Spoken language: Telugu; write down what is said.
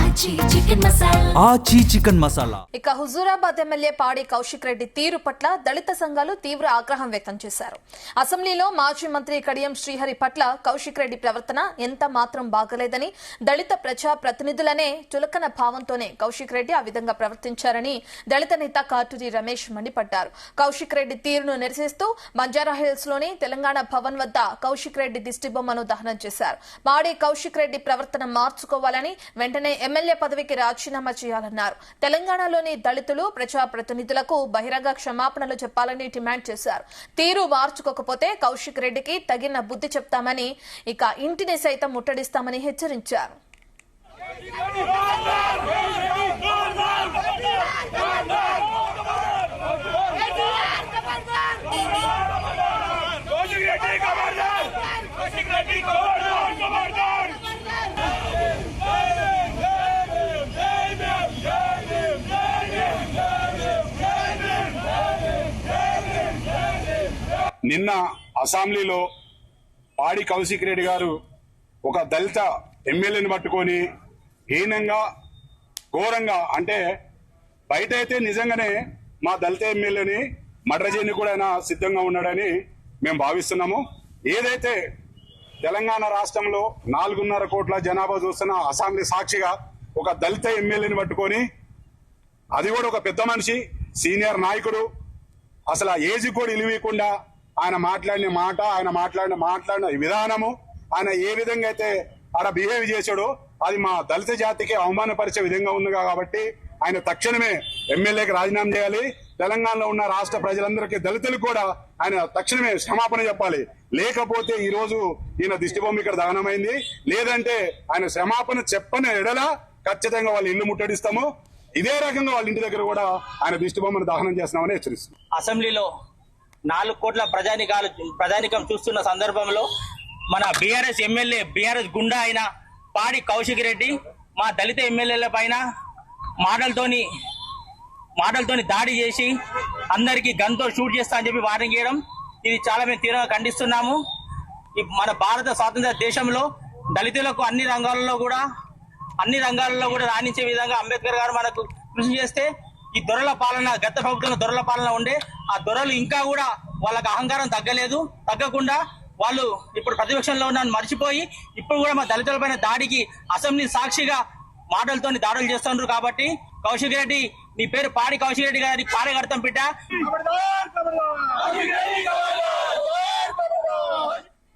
ఆచి చికెన్ మసాలా. ఇక హుజూరాబాద్ ఎమ్మెల్యే పాడి కౌశిక్ రెడ్డి తీరు పట్ల దళిత సంఘాలు తీవ్ర ఆగ్రహం వ్యక్తం చేశారు. అసెంబ్లీలో మాజీ మంత్రి కడియం శ్రీహరి పట్ల కౌశిక్ రెడ్డి ప్రవర్తన ఎంత మాత్రం బాగలేదని, దళిత ప్రజా ప్రతినిధులనే చులకన భావంతోనే కౌశిక్ రెడ్డి ఆ విధంగా ప్రవర్తించారని దళిత నేత కాటూరి రమేష్ మండిపడ్డారు. కౌశిక్ రెడ్డి తీరును నిరసిస్తూ బంజారాహిల్స్ లోని తెలంగాణ భవన్ వద్ద కౌశిక్ రెడ్డి దిష్టిబొమ్మను దహనం చేశారు. పాడి కౌశిక్ రెడ్డి ప్రవర్తన మార్చుకోవాలని, వెంటనే ఎమ్మెల్యే పదవికి రాజీనామా చేయాలన్నారు. తెలంగాణలోని దళితులు ప్రజాప్రతినిధులకు బహిరంగ క్షమాపణలు చెప్పాలని డిమాండ్ చేశారు. తీరు మార్చుకోకపోతే కౌశిక్ రెడ్డికి తగిన బుద్ధి చెప్తామని, ఇక ఇంటిని సైతం ముట్టడిస్తామని హెచ్చరించారు. నిన్న అసెంబ్లీలో పాడి కౌశిక్ రెడ్డి గారు ఒక దళిత ఎమ్మెల్యేని పట్టుకొని హీనంగా, ఘోరంగా, అంటే బయట అయితే నిజంగానే మా దళిత ఎమ్మెల్యేని మర్డర్ చేయడానికి కూడా ఆయన సిద్ధంగా ఉన్నాడని మేము భావిస్తున్నాము. ఏదైతే తెలంగాణ రాష్ట్రంలో 4.5 కోట్ల జనాభా చూస్తున్న అసెంబ్లీ సాక్షిగా ఒక దళిత ఎమ్మెల్యేని పట్టుకొని, అది కూడా ఒక పెద్ద మనిషి, సీనియర్ నాయకుడు, అసలు ఆ ఏజ్ కూడా ఇలివీయకుండా ఆయన మాట్లాడిన మాట, ఆయన మాట్లాడిన విధానము, ఆయన ఏ విధంగా అయితే ఆడ బిహేవ్ చేశాడో అది మా దళిత జాతికి అవమానపరిచే విధంగా ఉంది. కాబట్టి ఆయన తక్షణమే ఎమ్మెల్యేకి రాజీనామా చేయాలి. తెలంగాణలో ఉన్న రాష్ట్ర ప్రజలందరికీ, దళితులకు కూడా ఆయన తక్షణమే క్షమాపణ చెప్పాలి. లేకపోతే ఈ రోజు ఈయన దిష్టిబొమ్మ ఇక్కడ దహనమైంది. లేదంటే ఆయన క్షమాపణ చెప్పని ఎడల ఖచ్చితంగా వాళ్ళ ఇల్లు ముట్టడిస్తాము. ఇదే రకంగా వాళ్ళ ఇంటి దగ్గర కూడా ఆయన దిష్టిబొమ్మను దహనం చేస్తున్నామని హెచ్చరిస్తున్నాం. అసెంబ్లీలో 4 కోట్ల ప్రజానికం చూస్తున్న సందర్భంలో మన బీఆర్ఎస్ ఎమ్మెల్యే, బీఆర్ఎస్ గుండా అయిన పాడి కౌశిక్ రెడ్డి మా దళిత ఎమ్మెల్యేల పైన మాటలతోని దాడి చేసి అందరికీ గన్తో షూట్ చేస్తా అని చెప్పి వార్నింగ్ చేయడం, ఇది చాలా మేము తీవ్రంగా ఖండిస్తున్నాము. మన భారత స్వాతంత్ర దేశంలో దళితులకు అన్ని రంగాలలో కూడా రాణించే విధంగా అంబేద్కర్ గారు మనకు కృషి చేస్తే, ఈ దొరల పాలన, గత ప్రభుత్వంలో దొరల పాలన ఉండే ఆ దొరలు ఇంకా కూడా వాళ్ళకి అహంకారం తగ్గకుండా వాళ్ళు ఇప్పుడు ప్రతిపక్షంలో ఉన్న మర్చిపోయి ఇప్పుడు కూడా మా దళితుల పైన దాడికి అసెంబ్లీ సాక్షిగా మాటలతోని దాడులు చేస్తున్నారు. కాబట్టి కౌశిక్ రెడ్డి, నీ పేరు పాడి కౌశిక్ రెడ్డి గారి కార్యకర్తం బిడ్డ.